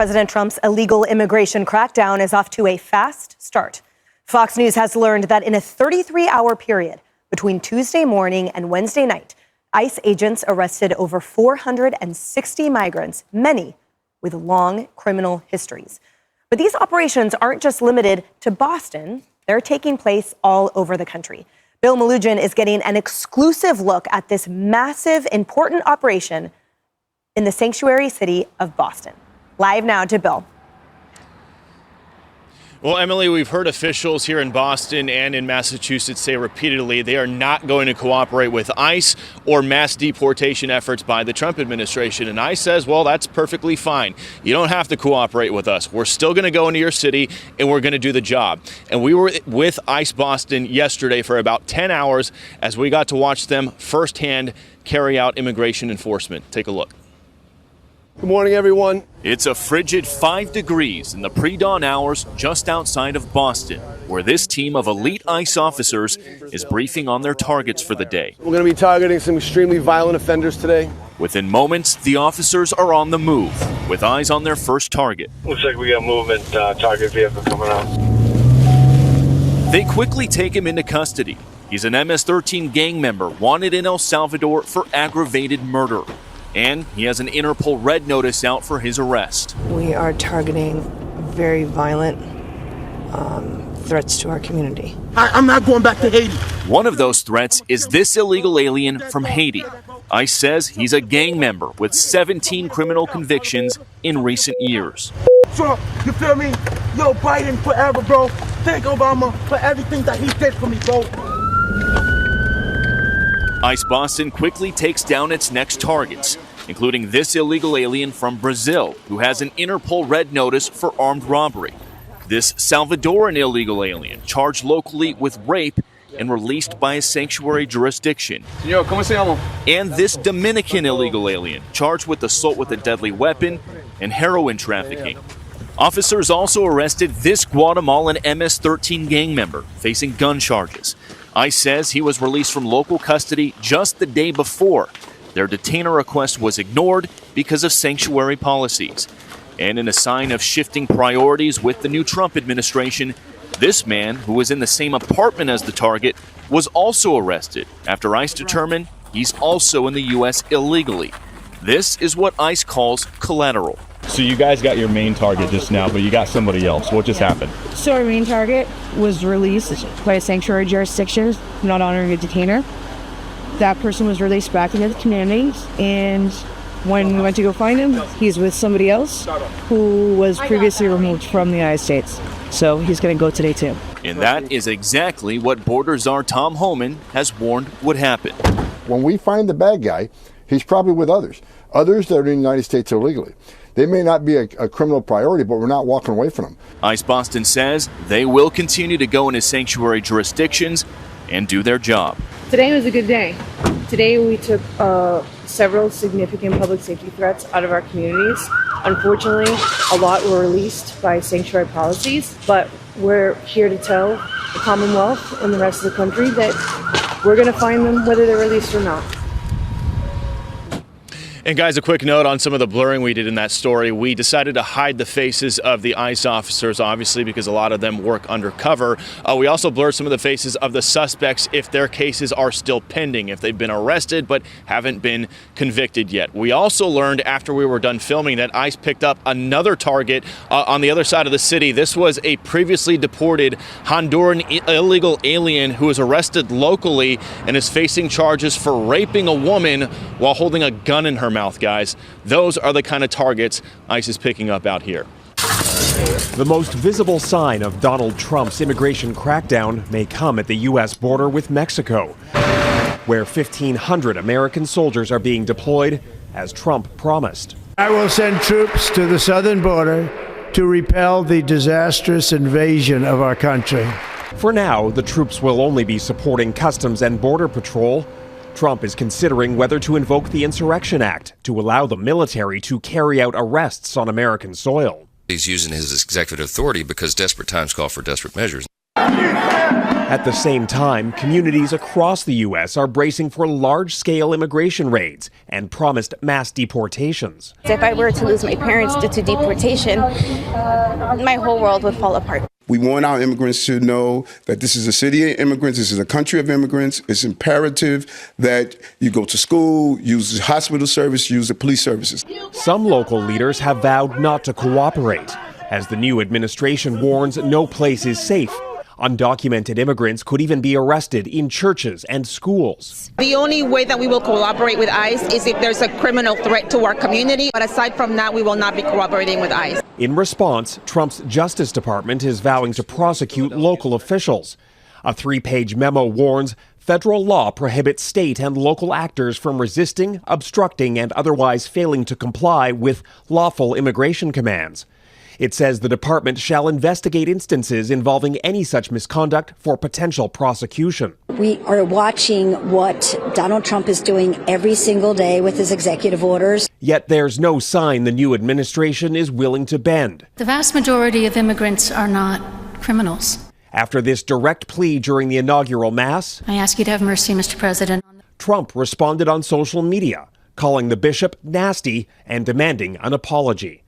President Trump's illegal immigration crackdown is off to a fast start. Fox News has learned that in a 33-hour period between Tuesday morning and Wednesday night, ICE agents arrested over 460 migrants, many with long criminal histories. But these operations aren't just limited to Boston. They're taking place all over the country. Bill Malugin is getting an exclusive look at this massive, important operation in the sanctuary city of Boston. Live now to Bill. Well, Emily, we've heard officials here in Boston and in Massachusetts say repeatedly they are not going to cooperate with ICE or mass deportation efforts by the Trump administration. And ICE says, well, that's perfectly fine. You don't have to cooperate with us. We're still going to go into your city and we're going to do the job. And we were with ICE Boston yesterday for about 10 hours as we got to watch them firsthand carry out immigration enforcement. Take a look. Good morning, everyone. It's a frigid 5 degrees in the pre-dawn hours just outside of Boston, where this team of elite ICE officers is briefing on their targets for the day. We're going to be targeting some extremely violent offenders today. Within moments, the officers are on the move, with eyes on their first target. Looks like we got movement, target vehicle coming out. They quickly take him into custody. He's an MS-13 gang member wanted in El Salvador for aggravated murder. And he has an Interpol red notice out for his arrest. We are targeting very violent threats to our community. I'm not going back to Haiti. One of those threats is this illegal alien from Haiti. ICE says he's a gang member with 17 criminal convictions in recent years. Trump, you feel me? Yo, Biden forever, bro. Thank Obama for everything that he did for me, bro. ICE Boston quickly takes down its next targets, including this illegal alien from Brazil who has an Interpol red notice for armed robbery. This Salvadoran illegal alien charged locally with rape and released by a sanctuary jurisdiction. Señor, ¿cómo se llama? And this Dominican illegal alien charged with assault with a deadly weapon and heroin trafficking. Officers also arrested this Guatemalan MS-13 gang member facing gun charges. ICE says he was released from local custody just the day before. Their detainer request was ignored because of sanctuary policies. And in a sign of shifting priorities with the new Trump administration, this man, who was in the same apartment as the target, was also arrested after ICE determined he's also in the U.S. illegally. This is what ICE calls collateral. So you guys got your main target just now, but you got somebody else. What just happened? So our main target was released by a sanctuary jurisdiction, not honoring a detainer. That person was released back into the community, and when we went to go find him, he's with somebody else who was previously removed from the United States. So he's going to go today too. And that is exactly what Border Czar Tom Homan has warned would happen. When we find the bad guy, he's probably with others that are in the United States illegally. They may not be a criminal priority, but we're not walking away from them. ICE Boston says they will continue to go into sanctuary jurisdictions and do their job. Today was a good day. Today we took several significant public safety threats out of our communities. Unfortunately, a lot were released by sanctuary policies, but we're here to tell the Commonwealth and the rest of the country that we're going to find them whether they're released or not. And guys, a quick note on some of the blurring we did in that story. We decided to hide the faces of the ICE officers, obviously, because a lot of them work undercover. We also blurred some of the faces of the suspects if their cases are still pending, if they've been arrested but haven't been convicted yet. We also learned after we were done filming that ICE picked up another target on the other side of the city. This was a previously deported Honduran illegal alien who was arrested locally and is facing charges for raping a woman while holding a gun in her mouth, guys. Those are the kind of targets ICE is picking up out here. The most visible sign of Donald Trump's immigration crackdown may come at the U.S. border with Mexico, where 1,500 American soldiers are being deployed, as Trump promised. I will send troops to the southern border to repel the disastrous invasion of our country. For now, the troops will only be supporting Customs and Border Patrol. Trump is considering whether to invoke the Insurrection Act to allow the military to carry out arrests on American soil. He's using his executive authority because desperate times call for desperate measures. At the same time, communities across the U.S. are bracing for large-scale immigration raids and promised mass deportations. If I were to lose my parents due to deportation, my whole world would fall apart. We want our immigrants to know that this is a city of immigrants, this is a country of immigrants. It's imperative that you go to school, use the hospital service, use the police services. Some local leaders have vowed not to cooperate, as the new administration warns no place is safe. Undocumented immigrants could even be arrested in churches and schools. The only way that we will cooperate with ICE is if there's a criminal threat to our community. But aside from that, we will not be cooperating with ICE. In response, Trump's Justice Department is vowing to prosecute local officials. A 3-page memo warns federal law prohibits state and local actors from resisting, obstructing, and otherwise failing to comply with lawful immigration commands. It says the department shall investigate instances involving any such misconduct for potential prosecution. We are watching what Donald Trump is doing every single day with his executive orders. Yet there's no sign the new administration is willing to bend. The vast majority of immigrants are not criminals. After this direct plea during the inaugural mass, I ask you to have mercy, Mr. President. Trump responded on social media, calling the bishop nasty and demanding an apology.